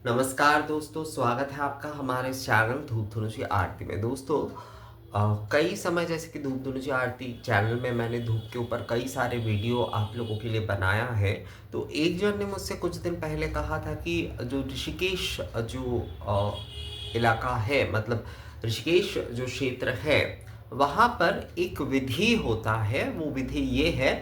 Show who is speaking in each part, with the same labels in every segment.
Speaker 1: नमस्कार दोस्तों, स्वागत है आपका हमारे इस चैनल धूप धुनुषी आरती में। दोस्तों, कई समय जैसे कि धूप धुनुषी आरती चैनल में मैंने धूप के ऊपर कई सारे वीडियो आप लोगों के लिए बनाया है। तो एक जन ने मुझसे कुछ दिन पहले कहा था कि जो ऋषिकेश जो इलाका है, मतलब ऋषिकेश जो क्षेत्र है, वहाँ पर एक विधि होता है। वो विधि ये है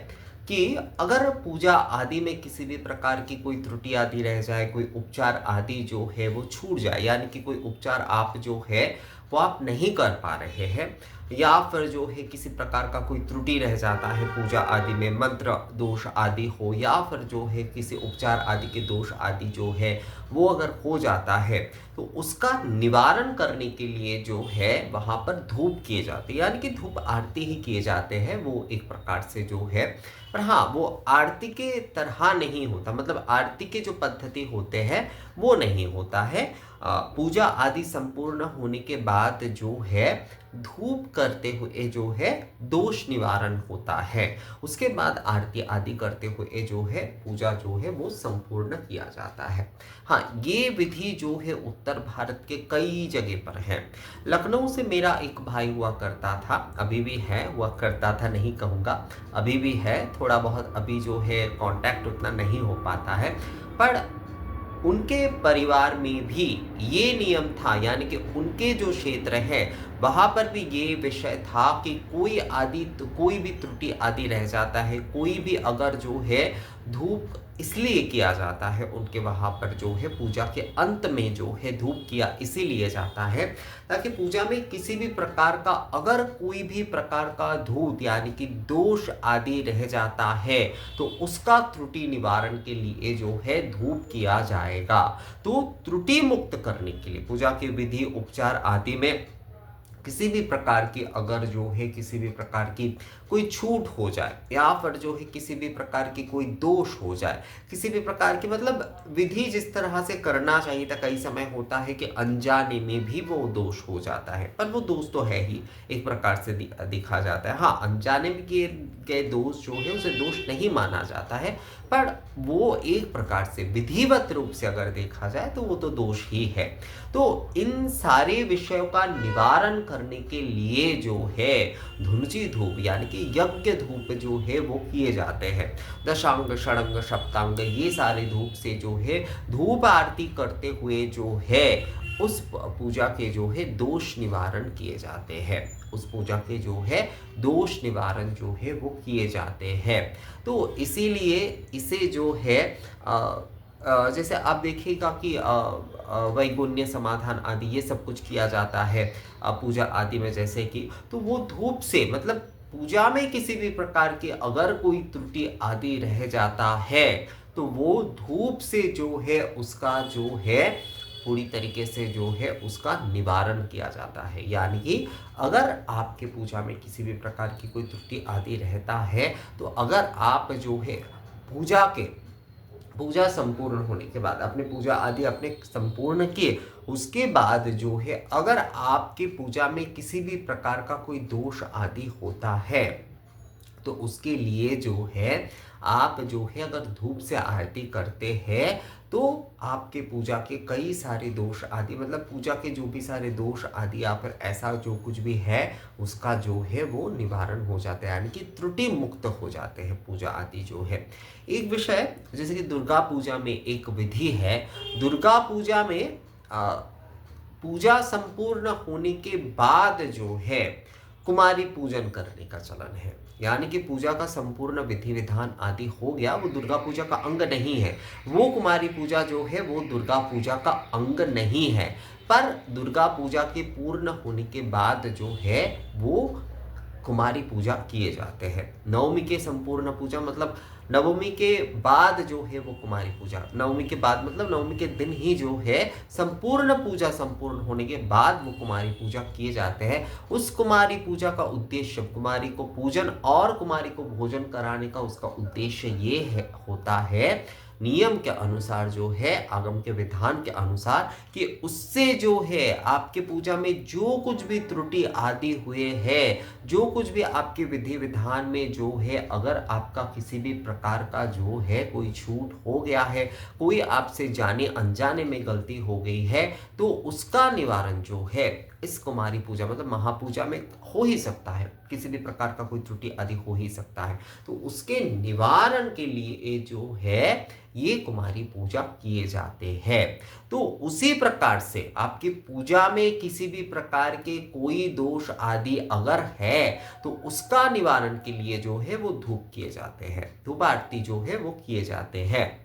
Speaker 1: कि अगर पूजा आदि में किसी भी प्रकार की कोई त्रुटि आदि रह जाए, कोई उपचार आदि जो है वो छूट जाए, यानी कि कोई उपचार आप जो है वो आप नहीं कर पा रहे हैं, या फिर जो है किसी प्रकार का कोई त्रुटि रह जाता है पूजा आदि में, मंत्र दोष आदि हो, या फिर जो है किसी उपचार आदि के दोष आदि जो है वो अगर हो जाता है, तो उसका निवारण करने के लिए जो है वहाँ पर धूप किए जाते हैं, यानी कि धूप आरती ही किए जाते हैं। वो एक प्रकार से जो है, पर हाँ, वो आरती के तरह नहीं होता, मतलब आरती के जो पद्धति होते हैं वो नहीं होता है। पूजा आदि संपूर्ण होने के बाद जो है धूप करते हुए जो है दोष निवारण होता है। उसके बाद आरती आदि करते हुए जो है पूजा जो है वो संपूर्ण किया जाता है। हाँ, ये विधि जो है उत्तर भारत के कई जगह पर है। लखनऊ से मेरा एक भाई हुआ करता था, अभी भी है, हुआ करता था नहीं कहूँगा, अभी भी है, थोड़ा बहुत अभी जो है कांटेक्ट उतना नहीं हो पाता है। पर उनके परिवार में भी ये नियम था, यानी कि उनके जो क्षेत्र है वहाँ पर भी ये विषय था कि कोई भी त्रुटि आदि रह जाता है, कोई भी अगर जो है धूप इसलिए किया जाता है उनके वहाँ पर जो है पूजा के अंत में जो है धूप किया इसीलिए जाता है, ताकि पूजा में किसी भी प्रकार का अगर कोई भी प्रकार का धूत यानी कि दोष आदि रह जाता है तो उसका त्रुटि निवारण के लिए जो है धूप किया जाएगा। तो त्रुटि मुक्त करने के लिए पूजा की विधि उपचार आदि में किसी भी प्रकार की अगर जो है किसी भी प्रकार की कोई छूट हो जाए, या फिर जो है किसी भी प्रकार की कोई दोष हो जाए, किसी भी प्रकार की, मतलब विधि जिस तरह से करना चाहिए था, कई समय होता है कि अनजाने में भी वो दोष हो जाता है, पर वो दोष तो है ही एक प्रकार से दिखा जाता है। हाँ, अनजाने में किए गए दोष जो है उसे दोष नहीं माना जाता है, पर वो एक प्रकार से विधिवत रूप से अगर देखा जाए तो वो तो दोष ही है। तो इन सारे विषयों का निवारण करने के लिए जो है धुनुची धूप यानी कि यज्ञ धूप जो है वो किए जाते हैं। दशांग षडंग सप्तांग ये सारे धूप से जो है धूप आरती करते हुए जो है उस पूजा के जो है दोष निवारण किए जाते हैं। उस पूजा के जो है दोष निवारण जो है वो किए जाते हैं। तो इसीलिए इसे जो है जैसे आप देखिएगा कि वैगुण्य समाधान आदि ये सब कुछ किया जाता है पूजा आदि में, जैसे कि तो वो धूप से, मतलब पूजा में किसी भी प्रकार की अगर कोई त्रुटि आदि रह जाता है तो वो धूप से जो है उसका जो है पूरी तरीके से जो है उसका निवारण किया जाता है। यानी कि अगर आपके पूजा में किसी भी प्रकार की कोई त्रुटि आदि रहता है, तो अगर आप जो है पूजा संपूर्ण होने के बाद अपने पूजा आदि अपने संपूर्ण किए, उसके बाद जो है अगर आपकी पूजा में किसी भी प्रकार का कोई दोष आदि होता है, तो उसके लिए जो है आप जो है अगर धूप से आरती करते हैं तो आपके पूजा के कई सारे दोष आदि, मतलब पूजा के जो भी सारे दोष आदि या फिर ऐसा जो कुछ भी है उसका जो है वो निवारण हो जाता है, यानी कि त्रुटि मुक्त हो जाते हैं पूजा आदि जो है। एक विषय जैसे कि दुर्गा पूजा में एक विधि है। दुर्गा पूजा में पूजा संपूर्ण होने के बाद जो है कुमारी पूजन करने का चलन है, यानी कि पूजा का संपूर्ण विधि विधान आदि हो गया, वो दुर्गा पूजा का अंग नहीं है। वो कुमारी पूजा जो है वो दुर्गा पूजा का अंग नहीं है, पर दुर्गा पूजा के पूर्ण होने के बाद जो है वो कुमारी पूजा किए जाते हैं। नवमी के संपूर्ण पूजा, मतलब नवमी के बाद जो है वो कुमारी पूजा, नवमी के बाद मतलब नवमी के दिन ही जो है संपूर्ण पूजा संपूर्ण होने के बाद वो कुमारी पूजा किए जाते हैं। उस कुमारी पूजा का उद्देश्य कुमारी को पूजन और कुमारी को भोजन कराने का उसका उद्देश्य ये है होता है नियम के अनुसार जो है, आगम के विधान के अनुसार, कि उससे जो है आपके पूजा में जो कुछ भी त्रुटि आदि हुए हैं, जो कुछ भी आपके विधि विधान में जो है, अगर आपका किसी भी प्रकार का जो है कोई छूट हो गया है, कोई आपसे जाने अनजाने में गलती हो गई है, तो उसका निवारण जो है इस कुमारी पूजा मतलब महापूजा में हो ही सकता है। किसी भी प्रकार का कोई त्रुटि आदि हो ही सकता है, तो उसके निवारण के लिए जो है ये कुमारी पूजा किए जाते हैं। तो उसी प्रकार से आपकी पूजा में किसी भी प्रकार के कोई दोष आदि अगर है, तो उसका निवारण के लिए जो है वो धूप किए जाते हैं, धूप आरती जो है वो किए जाते हैं।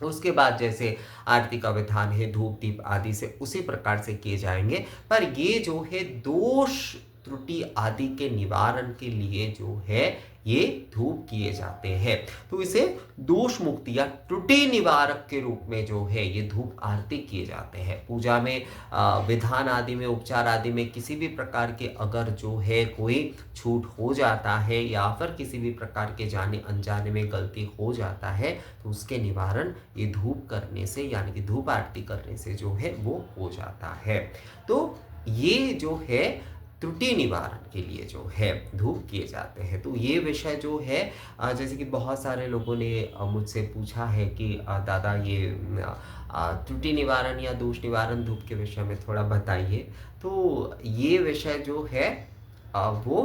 Speaker 1: उसके बाद जैसे आरती का विधान है धूप दीप आदि से उसी प्रकार से किए जाएंगे, पर ये जो है दोष त्रुटि आदि के निवारण के लिए जो है ये धूप किए जाते हैं। तो इसे दोष मुक्ति या त्रुटि निवारक के रूप में जो है ये धूप आरती किए जाते हैं। पूजा में विधान आदि में, उपचार आदि में किसी भी प्रकार के अगर जो है कोई छूट हो जाता है या फिर किसी भी प्रकार के जाने अनजाने में गलती हो जाता है, तो उसके निवारण ये धूप करने से यानी कि धूप आरती करने से जो है वो हो जाता है। तो ये जो है त्रुटि निवारण के लिए जो है धूप किए जाते हैं। तो ये विषय जो है जैसे कि बहुत सारे लोगों ने मुझसे पूछा है कि दादा ये त्रुटि निवारण या दोष निवारण धूप के विषय में थोड़ा बताइए। तो ये विषय जो है वो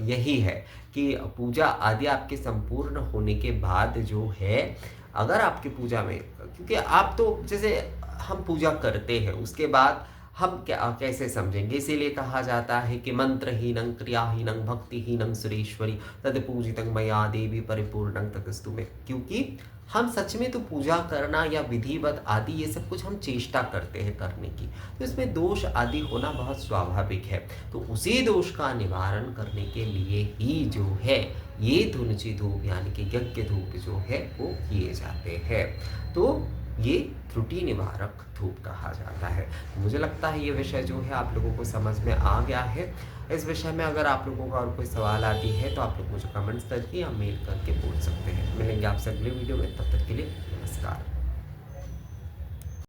Speaker 1: यही है कि पूजा आदि आपके संपूर्ण होने के बाद जो है, अगर आपकी पूजा में, क्योंकि आप तो जैसे हम पूजा करते हैं उसके बाद हम क्या कैसे समझेंगे, इसीलिए कहा जाता है कि मंत्रहीनं क्रियाहीनं भक्तिहीनं सुरेश्वरी तद पूजितं मया देवी परिपूर्णं ततस्तु में, क्योंकि हम सच में तो पूजा करना या विधिवत आदि ये सब कुछ हम चेष्टा करते हैं करने की, तो इसमें दोष आदि होना बहुत स्वाभाविक है। तो उसी दोष का निवारण करने के लिए ही जो है ये धुनुचि धूप यानी कि यज्ञ धूप जो है वो किए जाते हैं। तो ये त्रुटि निवारक धूप कहा जाता है। मुझे लगता है ये विषय जो है आप लोगों को समझ में आ गया है। इस विषय में अगर आप लोगों का और कोई सवाल आती है तो आप लोग मुझे कमेंट्स करके या मेल करके पूछ सकते हैं। मिलेंगे आपसे अगले वीडियो में, तब तक के लिए नमस्कार।